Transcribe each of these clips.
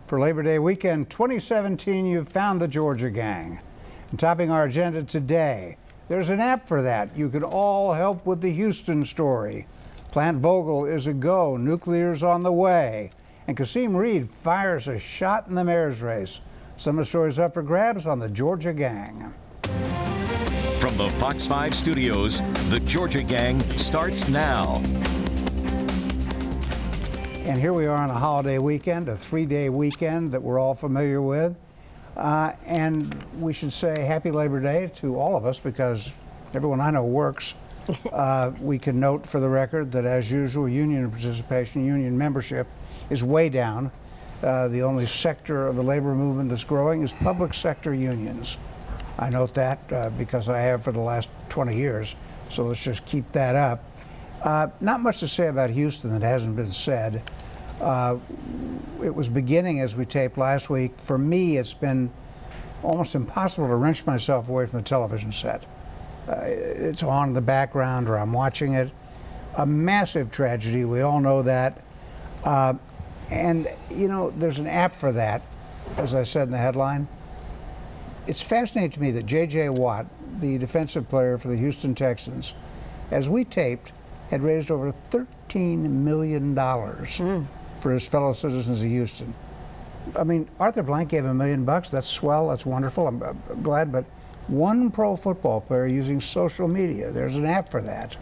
For Labor Day weekend 2017, you've found the Georgia Gang. And topping our agenda today, there's an app for that. You can all help with the Houston story. Plant Vogtle is a go, nuclear's on the way. And Kasim Reed fires a shot in the mayor's race. Some of the stories up for grabs on the Georgia Gang. From the Fox 5 studios, the Georgia Gang starts now. And here we are on a holiday weekend, a 3-day weekend that we're all familiar with. And we should say happy Labor Day to all of us because everyone I know works. We can note for the record that, as usual, union participation, union membership is way down. The only sector of the labor movement that's growing is public sector unions. I note that because I have for the last 20 years, so let's just keep that up. Not much to say about Houston that hasn't been said. It was beginning as we taped last week. For me, it's been almost impossible to wrench myself away from the television set. It's on in the background or I'm watching it. A massive tragedy, we all know that. And, you know, there's an app for that, as I said in the headline. It's fascinating to me that J.J. Watt, the defensive player for the Houston Texans, as we taped, had raised over $13 million for his fellow citizens of Houston. I mean, Arthur Blank gave him $1 million. That's swell. That's wonderful. I'm glad. But one pro football player using social media, there's an app for that,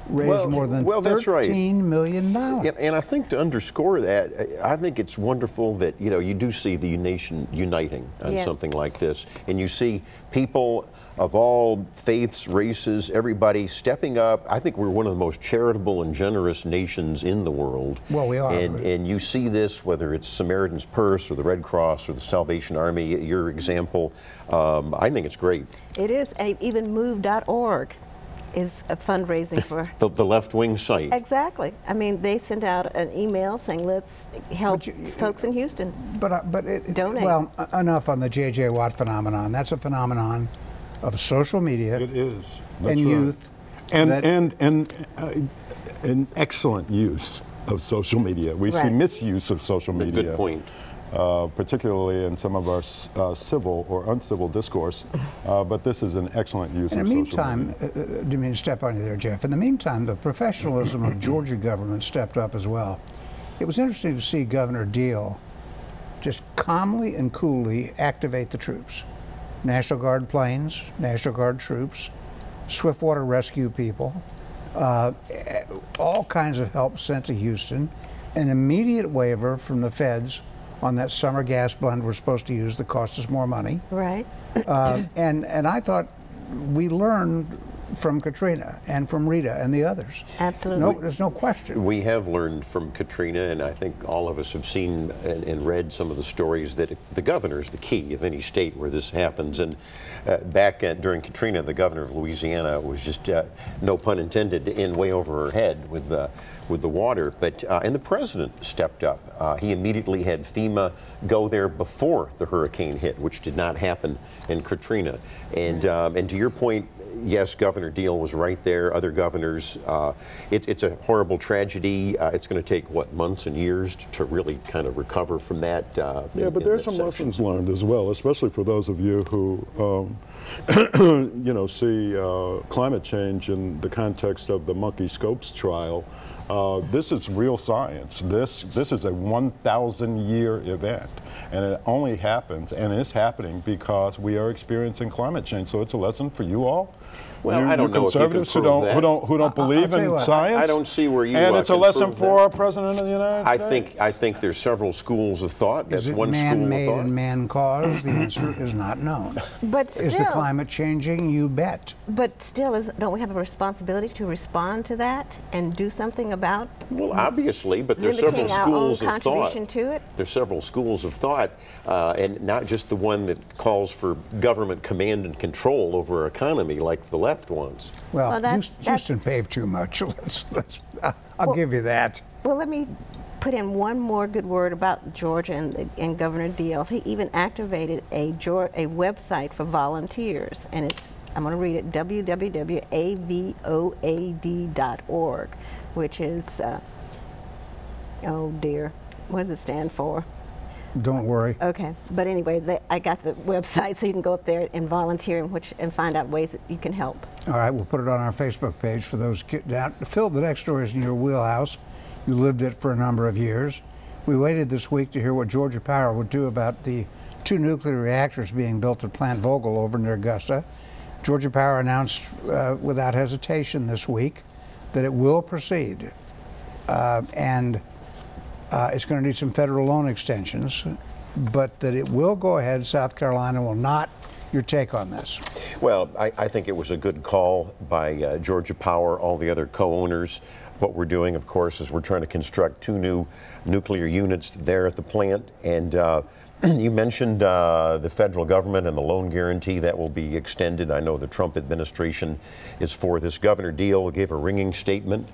raised more than $13 million. And I think to underscore that, I think it's wonderful that, you know, you do see the nation uniting on something like this. And you see people of all faiths, races, everybody stepping up. I think we're one of the most charitable and generous nations in the world. Well, we are. And you see this, whether it's Samaritan's Purse or the Red Cross or the Salvation Army, your example. I think it's great. It is, and even move.org is a fundraising for the left-wing site. Exactly. I mean, they sent out an email saying, let's help folks in Houston. But donate. Well, enough on the J.J. Watt phenomenon. That's a phenomenon of social media. It is. And youth. And an excellent use of social media. We see misuse of social media. Good point. Particularly in some of our civil or uncivil discourse, but this is an excellent use of social media. In the meantime, do you mean to step on you there, Jeff? In the meantime, the professionalism of Georgia government stepped up as well. It was interesting to see Governor Deal just calmly and coolly activate the troops. National Guard planes, National Guard troops, swiftwater rescue people, all kinds of help sent to Houston, an immediate waiver from the feds on that summer gas blend we're supposed to use that cost us more money. Right. And I thought we learned from Katrina and from Rita and the others. Absolutely. No, there's no question. We have learned from Katrina, and I think all of us have seen and read some of the stories that the governor is the key of any state where this happens. And during Katrina, the governor of Louisiana was just, no pun intended, in way over her head with the water. But and the president stepped up. He immediately had FEMA go there before the hurricane hit, which did not happen in Katrina. And to your point, yes, Governor Deal was right there. Other governors. It's a horrible tragedy. It's going to take, what, months and years to really kind of recover from that. Yeah, but there's some lessons learned as well, especially for those of you who, you know, see climate change in the context of the Monkey Scopes trial. This is real science. This is a 1,000-year event, and it only happens and is happening because we are experiencing climate change. So it's a lesson for you all. Well, I don't know if you can prove that. who don't believe in science. I don't see where you. And it's a lesson for our president of the United States. I think there's several schools of thought. That's one school of thought. Is it man-made and man-caused? The answer is not known. But still, is the climate changing? You bet. But still, don't we have a responsibility to respond to that and do something about? Well, obviously, but there's several schools of thought. To it? There's several schools of thought, and not just the one that calls for government command and control over our economy, like the left wants. Well, Houston paved too much. I'll give you that. Well, let me put in one more good word about Georgia and Governor Deal. He even activated a website for volunteers, and it's, I'm going to read it, www.avoad.org, which is, oh dear, what does it stand for? Don't worry. Okay, but anyway, I got the website, so you can go up there and volunteer and find out ways that you can help. All right, we'll put it on our Facebook page for those down. Phil, the next story is in your wheelhouse. You lived it for a number of years. We waited this week to hear what Georgia Power would do about the 2 nuclear reactors being built at Plant Vogtle over near Augusta. Georgia Power announced without hesitation this week that it will proceed. It's going to need some federal loan extensions, but that it will go ahead. South Carolina will not. Your take on this? Well, I think it was a good call by Georgia Power, all the other co-owners. What we're doing, of course, is we're trying to construct 2 new nuclear units there at the plant. And you mentioned the federal government and the loan guarantee that will be extended. I know the Trump administration is for this. Governor Deal gave a ringing statement.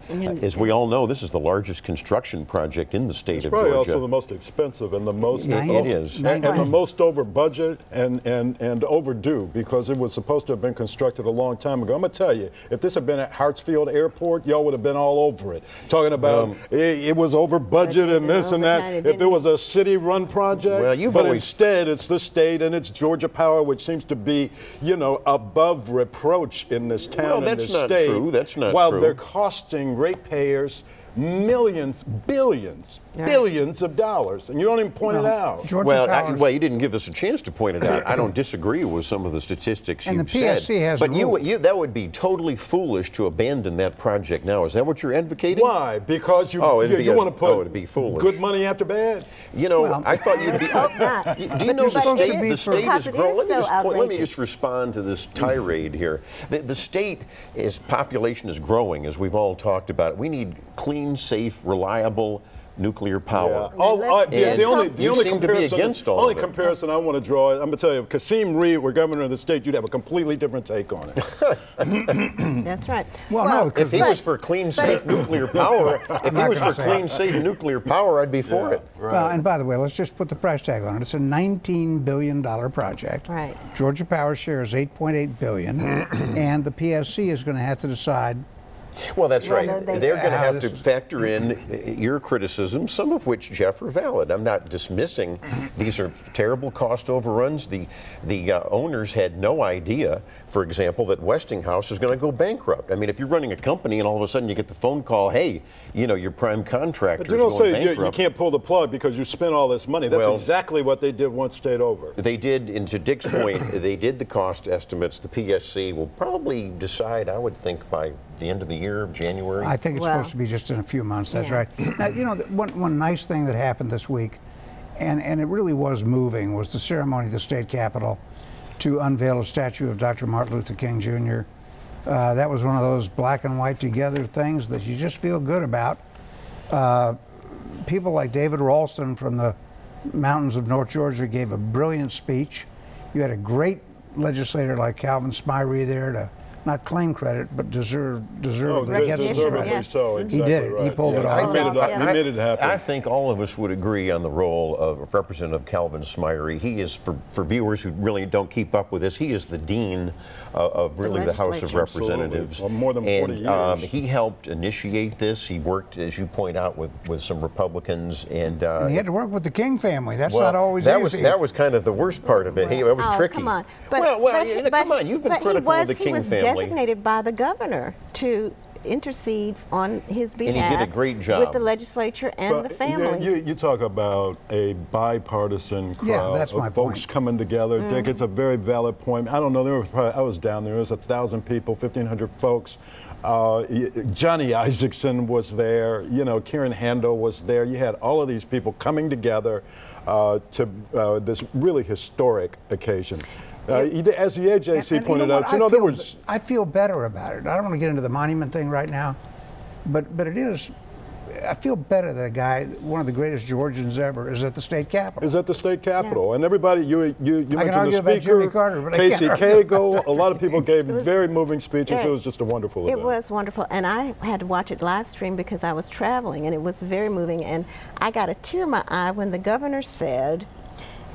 As we all know, this is the largest construction project in the state of Georgia. It's probably also the most expensive and the most it is. And the most over budget and overdue, because it was supposed to have been constructed a long time ago. I'm gonna tell you, if this had been at Hartsfield Airport, y'all would have been all over it, talking about it was over budget and this and that. If it was a city-run project. Well, but instead, it's the state and it's Georgia Power, which seems to be, above reproach in this town and this state. That's not true. That's not true. While they're costing ratepayers millions, billions of dollars, and you don't even point it out. Well, you didn't give us a chance to point it out. I don't disagree with some of the statistics you've said. And the PSC has but that would be totally foolish to abandon that project now. Is that what you're advocating? Why? Because you want to put it'd be foolish. Good money after bad? I thought you'd be. Do you know the state is growing? Let me just respond to this tirade here. The state population is growing, as we've all talked about. We need clean, safe, reliable nuclear power. Yeah. The only comparison I want to draw, I'm going to tell you, if Kasim Reed were governor of the state, you'd have a completely different take on it. That's right. Well, no, if he was for clean, safe nuclear power, I'd be for it. Right. Well, and by the way, let's just put the price tag on it. It's a $19 billion project. Right. Georgia Power's share is $8.8 billion, and the PSC is going to have to decide. Well, that's right. They're going to have to factor in your criticisms, some of which, Jeff, are valid. I'm not dismissing. These are terrible cost overruns. The owners had no idea, for example, that Westinghouse is going to go bankrupt. I mean, if you're running a company and all of a sudden you get the phone call, hey, your prime contractor is going bankrupt. But you don't say you can't pull the plug because you spent all this money. That's exactly what they did one state over. They did, and to Dick's point, they did the cost estimates. The PSC will probably decide, I would think, by the end of the year, January. I think it's supposed to be just in a few months. That's right. Now, one nice thing that happened this week, and it really was moving, was the ceremony at the state capitol to unveil a statue of Dr. Martin Luther King Jr. That was one of those black and white together things that you just feel good about. People like David Ralston from the mountains of North Georgia gave a brilliant speech. You had a great legislator like Calvin Smyre there to not claim credit, but deservedly get some credit. So, exactly. He did it. Right. He pulled it off. He made it happen. I think all of us would agree on the role of Representative Calvin Smyre. He is, for viewers who really don't keep up with this, he is the dean of really the House of Representatives. Well, more than 40 years. He helped initiate this. He worked, as you point out, with some Republicans. And he had to work with the King family. That's not always easy. That was kind of the worst part of it. It was tricky. Come on. Come on. You've been critical of the King family. Designated by the governor to intercede on his behalf. And he did a great job with the legislature and the family. You talk about a bipartisan crowd of folks coming together. Dick, it's a very valid point. I don't know. I was down there. There was 1,000 people, 1,500 folks. Johnny Isaacson was there. Karen Handel was there. You had all of these people coming together to this really historic occasion. As the AJC pointed out, there was. I feel better about it. I don't want to get into the monument thing right now, but it is. I feel better that a guy, one of the greatest Georgians ever, is at the state capitol. And everybody, you mentioned the speaker, Jimmy Carter, but Casey Cagle. A lot of people gave very moving speeches. It was just a wonderful event. It was wonderful, and I had to watch it live stream because I was traveling, and it was very moving. And I got a tear in my eye when the governor said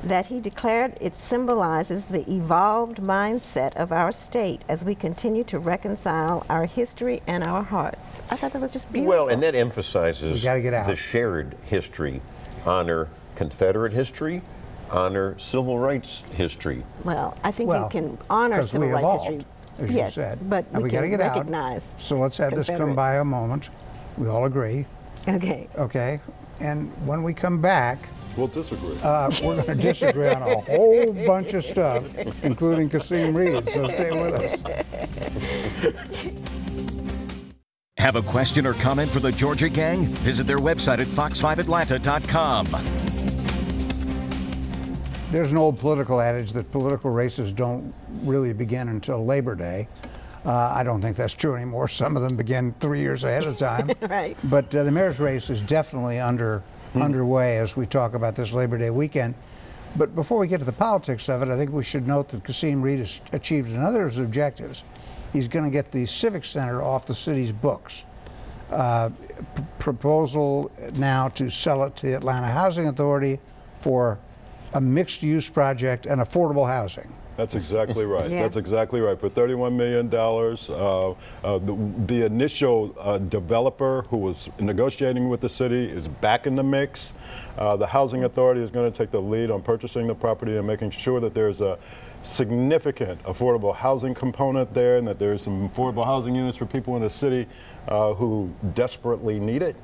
that he declared it symbolizes the evolved mindset of our state as we continue to reconcile our history and our hearts. I thought that was just beautiful. Well, and that emphasizes the shared history, honor, Confederate history, honor civil rights history. Well, I think Well, you can honor 'cause we civil rights evolved, history. as you Yes, said. but Now we gotta can get out. recognize. So let's have this come Confederate. by a moment. We all agree, Okay. okay? And when we come back, We'll disagree. we're going to disagree on a whole bunch of stuff, including Kasim Reed, so stay with us. Have a question or comment for the Georgia Gang? Visit their website at fox5atlanta.com. There's an old political adage that political races don't really begin until Labor Day. I don't think that's true anymore. Some of them begin 3 years ahead of time. Right. But the mayor's race is definitely underway as we talk about this Labor Day weekend. But before we get to the politics of it, I think we should note that Kasim Reed has achieved another of his objectives. He's going to get the Civic Center off the city's books. Proposal now to sell it to the Atlanta Housing Authority for a mixed-use project and affordable housing. That's exactly right. Yeah. That's exactly right. For $31 million, the initial developer who was negotiating with the city is back in the mix. The Housing Authority is going to take the lead on purchasing the property and making sure that there's a significant affordable housing component there and that there's some affordable housing units for people in the city who desperately need it.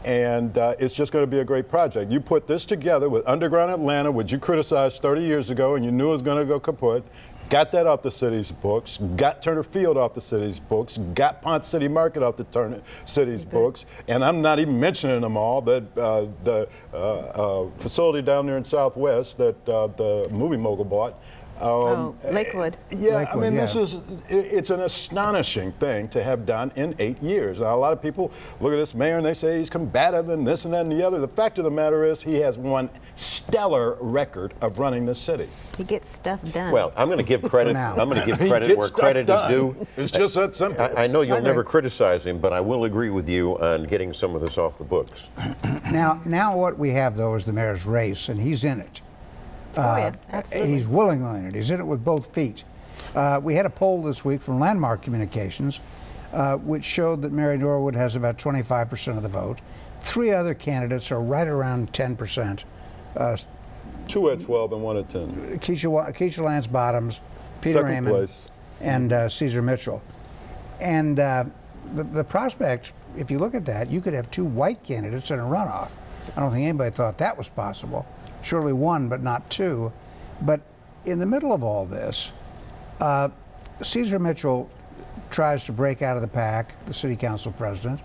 And it's just going to be a great project. You put this together with Underground Atlanta, which you criticized 30 years ago and you knew it was going to go kaput, got that off the city's books, got Turner Field off the city's books, got Ponce City Market off the Turner city's books, and I'm not even mentioning them all, that the facility down there in Southwest that the movie mogul bought. Lakewood. Yeah, Lakewood, I mean, yeah. it's an astonishing thing to have done in 8 years. Now, a lot of people look at this mayor and they say he's combative and this and that and the other. The fact of the matter is he has one stellar record of running this city. He gets stuff done. Well, I'm going to give credit. now. I'm going to give He credit gets where stuff credit is done. due. It's just that simple. I know you'll never criticize him, but I will agree with you on getting some of this off the books. Now what we have, though, is the mayor's race, and he's in it. Yeah, absolutely. He's willingly in it. He's in it with both feet. We had a poll this week from Landmark Communications, which showed that Mary Norwood has about 25% of the vote. 3 other candidates are right around 10%. 2 at 12 and 1 at 10. Keisha Lance Bottoms, Peter Second Amon, place. and Caesar Mitchell. And the prospect, if you look at that, you could have 2 white candidates in a runoff. I don't think anybody thought that was possible. Surely 1, but not 2. But in the middle of all this, Caesar Mitchell tries to break out of the pack, the city council president,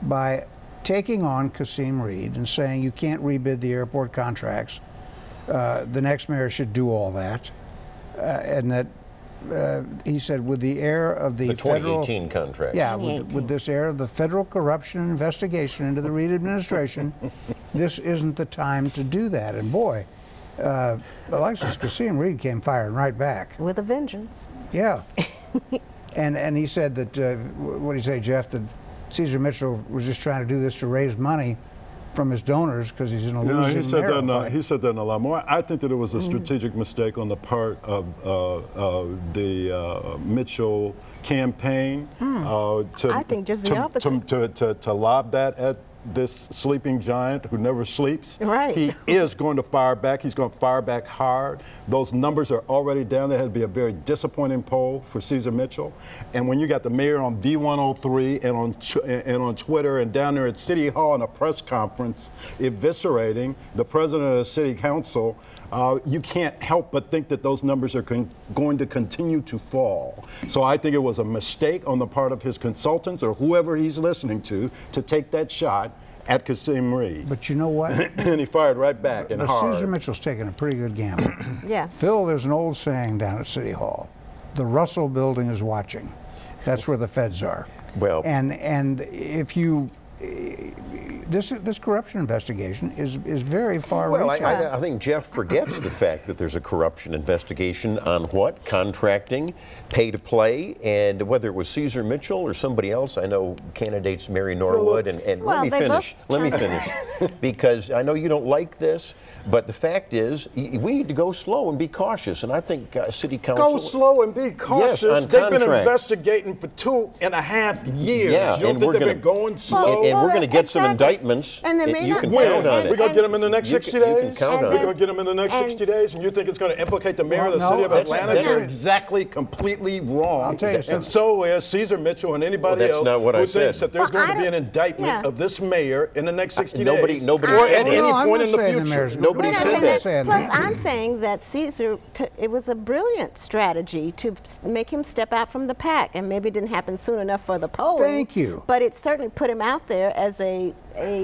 by taking on Kasim Reed and saying you can't rebid the airport contracts. The next mayor should do all that. And that he said with the air of the federal 2018 contract. Yeah, with this air of the federal corruption investigation into the Reed administration, this isn't the time to do that. And boy, Alexis Kasim Reed came firing right back. With a vengeance. Yeah. and he said that, what do you say, Jeff, that Caesar Mitchell was just trying to do this to raise money from his donors because he's in a losing he said mayoral that. fight. He said that in a lot more. I think that it was a strategic mistake on the part of the Mitchell campaign. I think just the opposite. To lob that at this sleeping giant who never sleeps. Right. He is going to fire back. He's going to fire back hard. Those numbers are already down. There had to be a very disappointing poll for Caesar Mitchell. And when you got the mayor on V103 and on Twitter and down there at City Hall in a press conference eviscerating the president of the city council, you can't help but think that those numbers are going to continue to fall. So I think it was a mistake on the part of his consultants or whoever he's listening to take that shot at Kasim Reed. But you know what? And he fired right back and But hard. Caesar Mitchell's taking a pretty good gamble. Yeah. Phil, there's an old saying down at City Hall, the Russell Building is watching. That's where the feds are. Well, and if you, this corruption investigation is very far-reaching. Well, I think Jeff forgets the fact that there's a corruption investigation on what? Contracting, pay to play, and whether it was Caesar Mitchell or somebody else. I know candidates Mary Norwood, and Well, let me finish, because I know you don't like this, But the fact is, we need to go slow and be cautious. And I think City Council... Go slow and be cautious. Yes, on They've been contracts. investigating for 2.5 years. Yeah, You don't and think we're they've been going slow? And we're going to get some indictments. And they may you not- can When? count on We're it. going to get them in the next 60 days? You can count on We're it. going to get them in the next 60 days? And you think it's going to implicate the mayor of the Well, city of no, Atlanta? that's- You're exactly completely wrong. I'll tell you something. And so is Caesar Mitchell and anybody Well, that's else not what I who thinks said. that there's Well, going to I be an don't- indictment yeah. of this mayor in the next 60 Nobody days. said or at it. any No, I'm point not in the saying the future. mayor's- Nobody We're not said saying that. saying Plus, that. I'm saying that Caesar, it was a brilliant strategy to make him step out from the pack, and maybe it didn't happen soon enough for the polling. Thank you. But it certainly put him out there as a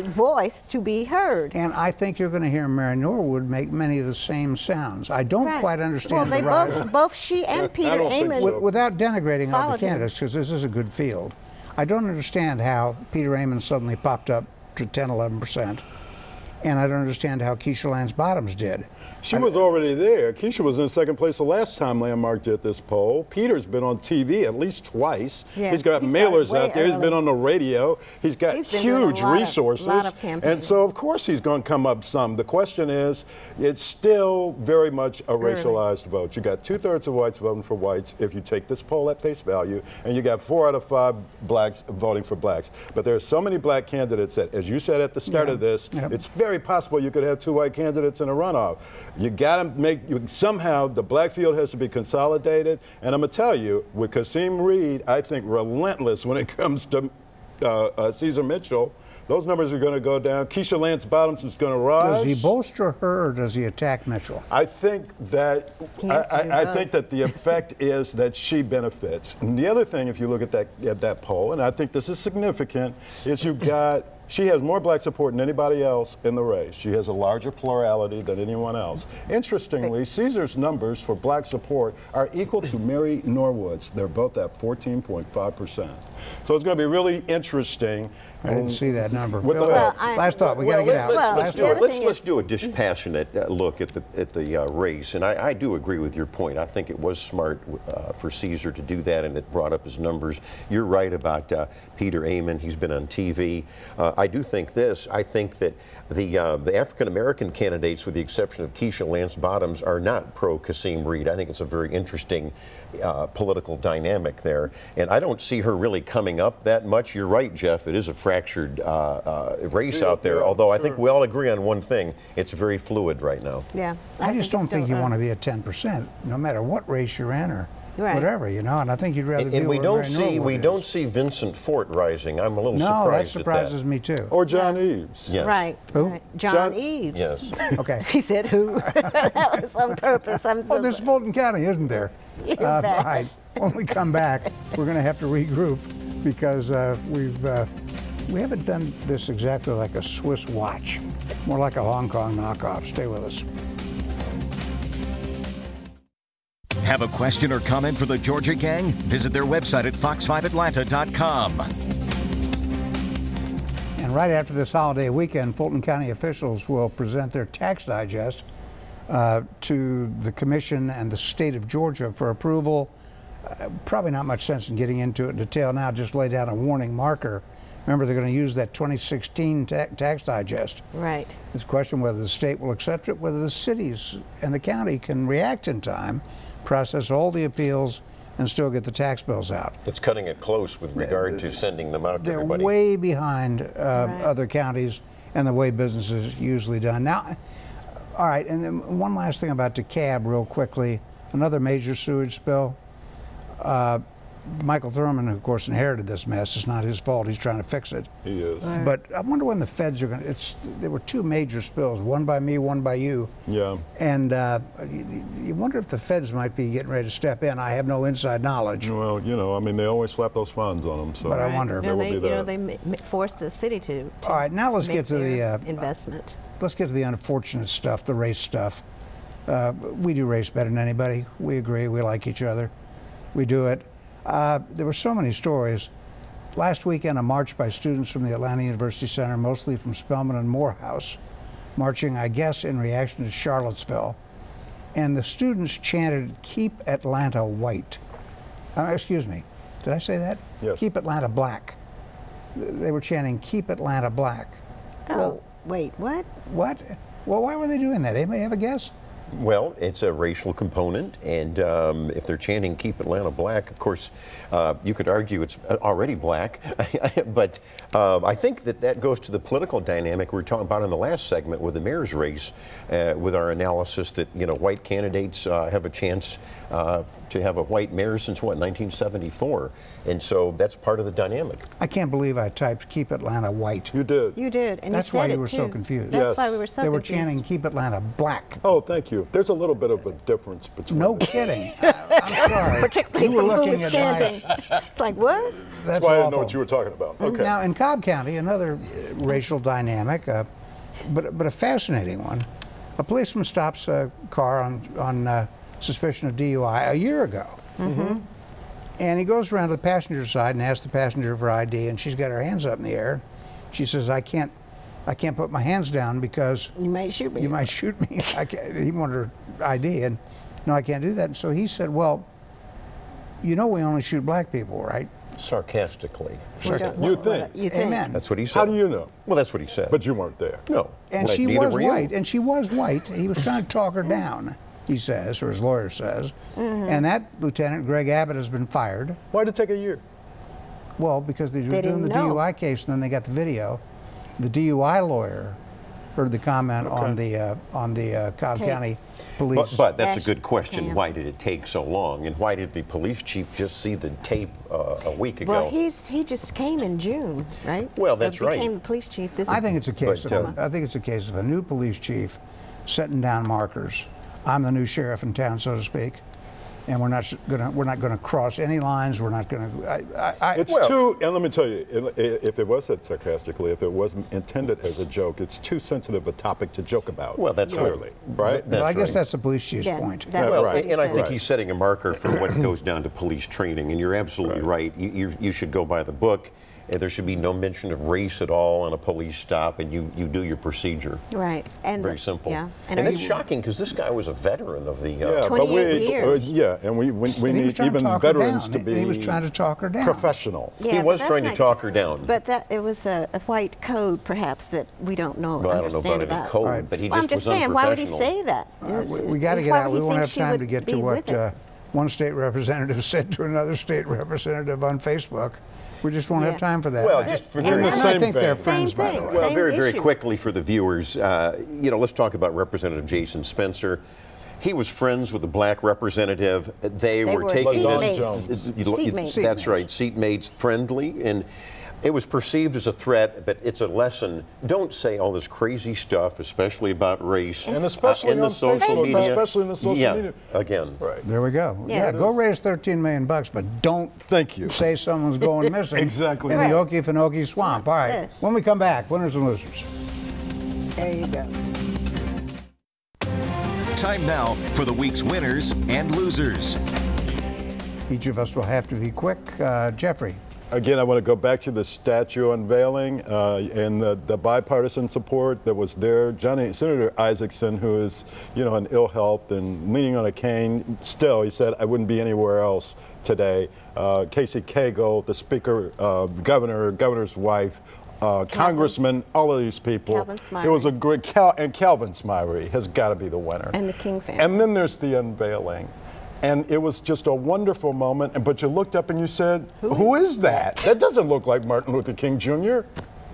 voice to be heard. And I think you're going to hear Mary Norwood make many of the same sounds. I don't Right. quite Well, understand they the rise. both she and Peter don't think Amon. so. Without denigrating all the Followed him. candidates, because this is a good field, I don't understand how Peter Amon suddenly popped up to 10, 11%. And I don't understand how Keisha Lance Bottoms did. She was already there. Keisha was in second place the last time Landmark did this poll. Peter's been on TV at least twice. Yes, He's got he started mailers way out there. He's been early. on the radio. He's got He's been doing a huge lot of- resources. lot of campaigning. And so, of course, he's going to come up some. The question is, it's still very much a racialized vote. You got 2/3 of whites voting for whites if you take this poll at face value, and you got 4 out of 5 blacks voting for blacks. But there are so many black candidates that, as you said at the start of this, it's very possible you could have 2 white candidates in a runoff. You got to make somehow the black field has to be consolidated. And I'm going to tell you, with Kasim Reed, I think relentless when it comes to Caesar Mitchell. Those numbers are going to go down. Keisha Lance Bottoms is going to rise. Does he bolster her or does he attack Mitchell? I think that He has to do I both. think that the effect is that she benefits. And the other thing, if you look at that poll, and I think this is significant, is she has more black support than anybody else in the race. She has a larger plurality than anyone else. Interestingly, Caesar's numbers for black support are equal to Mary Norwood's. They're both at 14.5%. So it's going to be really interesting. I didn't see that number. With Phil, the- Well, I- last thought, we got to get out. Well, Let's the other do it. thing Let's is- do a dispassionate look at the race, and I do agree with your point. I think it was smart for Caesar to do that, and it brought up his numbers. You're right about Peter Amon. He's been on TV. I do think this. I think that the African American candidates, with the exception of Keisha Lance Bottoms, are not pro Kasim Reed. I think it's a very interesting political dynamic there, and I don't see her really coming up that much. You're right, Jeff. It is a fractured race out there. Yeah, although I sure. think we all agree on one thing: it's very fluid right now. Yeah. I just don't think it's you still want to be at 10%, no matter what race you're in or Right. whatever, you know. And I think you'd rather And do we what don't Mary see Norwood don't is. see Vincent Fort rising. I'm a little No, that surprised surprises at that. me too. Or John Eves. Yes. Right. Who? Right. John John- Eves. Yes. Okay. He said who? That was on purpose. I'm so Well, there's Fulton County, isn't there? You're All back. right. When we come back, we're going to have to regroup because we haven't done this exactly like a Swiss watch, more like a Hong Kong knockoff. Stay with us. Have a question or comment for the Georgia Gang? Visit their website at fox5atlanta.com. And right after this holiday weekend, Fulton County officials will present their tax digest to the commission and the state of Georgia for approval. Probably not much sense in getting into it in detail now, just lay down a warning marker. Remember, they're going to use that 2016 tax digest. Right. It's a question whether the state will accept it, whether the cities and the county can react in time, process all the appeals, and still get the tax bills out. It's cutting it close with regard to sending them out to They're everybody. way behind other counties and the way business is usually done. Now, all right, and then one last thing about DeKalb real quickly. Another major sewage spill. Michael Thurman, of course, inherited this mess. It's not his fault. He's trying to fix it. He is. But I wonder when the feds are going to, there were 2 major spills, one by me, one by you. Yeah. And you wonder if the feds might be getting ready to step in. I have no inside knowledge. Well, you know, I mean, they always slap those funds on them. So. But I wonder. There will be that. They forced the city to All right, now let's make get to their the investment. let's get to the unfortunate stuff, the race stuff. We do race better than anybody. We agree. We like each other. We do it. There were so many stories. Last weekend, a march by students from the Atlanta University Center, mostly from Spelman and Morehouse, marching, I guess, in reaction to Charlottesville. And the students chanted, "Keep Atlanta white." Excuse me, did I say that? Yes. Keep Atlanta black. They were chanting, "Keep Atlanta black." Oh, wait, what? What? Well, why were they doing that? Anybody have a guess? Well, it's a racial component, and if they're chanting "Keep Atlanta Black," of course, you could argue it's already black. But I think that goes to the political dynamic we were talking about in the last segment with the mayor's race, with our analysis that white candidates have a chance to have a white mayor since what, 1974, and so that's part of the dynamic. I can't believe I typed "Keep Atlanta White." You did. You did, and That's you said why you it were too. so confused. That's Yes. why we were so They were confused. chanting "Keep Atlanta Black." Oh, thank you. There's a little bit of a difference between No the two. kidding. I'm sorry. Particularly You were from who looking was at chanting. It's like, what? That's why I didn't know awful. what you were talking about. Okay. Now, in Cobb County, another racial dynamic, but a fascinating one. A policeman stops a car on suspicion of DUI a year ago. And he goes around to the passenger side and asks the passenger for ID, and she's got her hands up in the air. She says, I can't put my hands down because You might shoot me. you might shoot me. He wanted her ID, and no, I can't do that. And so he said, well, we only shoot black people, right? Sarcastically. You think? You think. Amen. That's what he said. How do you know? Well, that's what he said. But you weren't there. no. And Well, she neither was were you. white, and she was white. He was trying to talk her down, he says, or his lawyer says. And that Lieutenant Greg Abbott has been fired. Why did it take a year? Well, because they were They doing the didn't know. DUI case, and then they got the video. The DUI lawyer heard the comment on the Cobb Tape. County police. But that's a Dash good question. cam. Why did it take so long? And why did the police chief just see the tape a week ago? Well, he just came in June, right? Well, that's right. Became the police chief this I think it's a case But, of I think it's a case of a new police chief setting down markers. I'm the new sheriff in town, so to speak, and we're not gonna cross any lines. We're not gonna. It's too, and let me tell you, if it was said sarcastically, if it wasn't intended as a joke, it's too sensitive a topic to joke about. Well, that's clearly, right. right? Well, I guess right. that's the police chief's Yeah, point. that was Well, what and I think Right. he's setting a marker for what goes down to police training, and you're absolutely right. You should go by the book. And there should be no mention of race at all on a police stop, and you do your procedure. Right. And Very simple. Yeah. And are that's you- shocking because this guy was a veteran of the. Yeah, 28 years. Yeah, and we And he was need trying to even talk her veterans down. to be And he was trying to talk her down. professional. Yeah, He but was that's trying to not- talk her down. But it was a white code, perhaps, that we don't know. Well, I don't know understand about any about. code, Right. but he Well, I'm just just was saying, why would he unprofessional. say that? We got to And get why out. would We he won't think have she time would to get to be what with it? one state representative said to another state representative on Facebook. We just won't have Yeah. time for that. Well, just for And very- In the then- same I think they're vein. friends, Same by the thing. way. Well, Same very issue. quickly for the viewers, let's talk about Representative Jason Spencer. He was friends with a black representative. They were were taking seatmates. this. Seatmates. That's right, seatmates, friendly, and it was perceived as a threat. But it's a lesson. Don't say all this crazy stuff, especially about race, And especially in the on social Facebook, media. especially in the social yeah, media. Again, Right. There we go. Yeah. Yeah, go raise $13 million, but don't Thank you. say someone's going missing Exactly in right. the Okefenokee swamp. All right. Yeah. When we come back, winners and losers. There you go. Time now for the week's winners and losers. Each of us will have to be quick. Jeffrey. Again, I want to go back to the statue unveiling and the bipartisan support that was there. Senator Isaacson, who is, in ill health and leaning on a cane, still, he said, I wouldn't be anywhere else today. Casey Cagle, the speaker, governor's wife, congressman, all of these people. Calvin Smiley. It was a great, and Calvin Smiley has got to be the winner. And the King family. And then there's the unveiling. And it was just a wonderful moment. But you looked up and you said, who is that? That doesn't look like Martin Luther King Jr.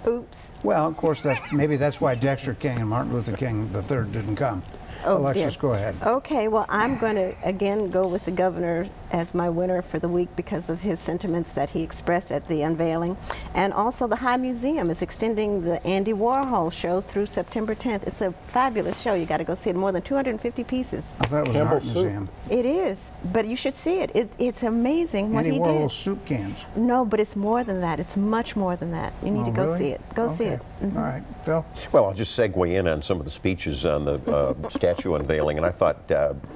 Oops. Well, of course, maybe that's why Dexter King and Martin Luther King III didn't come. Oh, Alexis, yeah. go ahead. Okay, well, I'm going to again go with the governor as my winner for the week because of his sentiments that he expressed at the unveiling. And also the High Museum is extending the Andy Warhol show through September 10th. It's a fabulous show. You got to go see it. More than 250 pieces. I thought it was an Campbell art soup. museum. It is, but you should see it. It's amazing what Andy he Warhol did. soup cans. No, but it's more than that. It's much more than that. You need Oh, to go really? see it. Go see Okay. it. Mhm. All right. Phil? Well, I'll just segue in on some of the speeches on the statue unveiling, and I thought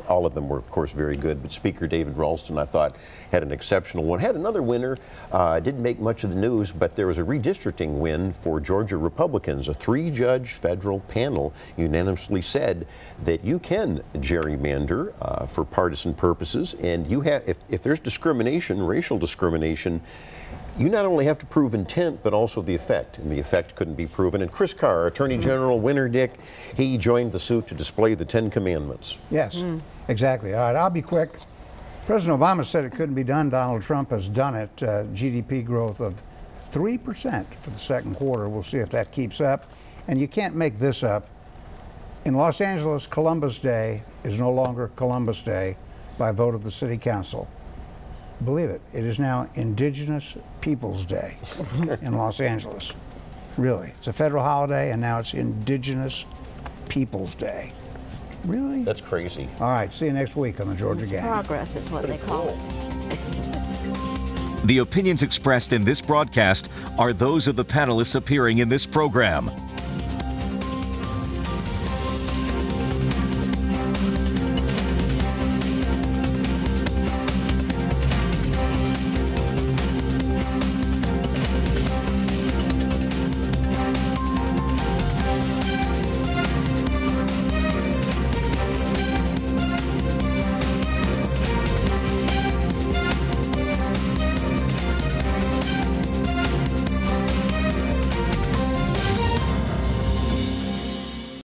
all of them were, of course, very good. But Speaker David Ralston Charleston, I thought, had an exceptional one. Had another winner, didn't make much of the news, but there was a redistricting win for Georgia Republicans. A 3-judge federal panel unanimously said that you can gerrymander for partisan purposes, and you have, if there's discrimination, racial discrimination, you not only have to prove intent, but also the effect, and the effect couldn't be proven. And Chris Carr, Attorney General, winner Dick, he joined the suit to display the 10 Commandments. Yes, exactly. All right, I'll be quick. President Obama said it couldn't be done. Donald Trump has done it. GDP growth of 3% for the second quarter. We'll see if that keeps up. And you can't make this up. In Los Angeles, Columbus Day is no longer Columbus Day by vote of the City Council. Believe it, it is now Indigenous Peoples Day in Los Angeles. Really, it's a federal holiday, and now it's Indigenous Peoples Day. Really? That's crazy. All right, see you next week on the Georgia Gang. Progress is what they call it. The opinions expressed in this broadcast are those of the panelists appearing in this program.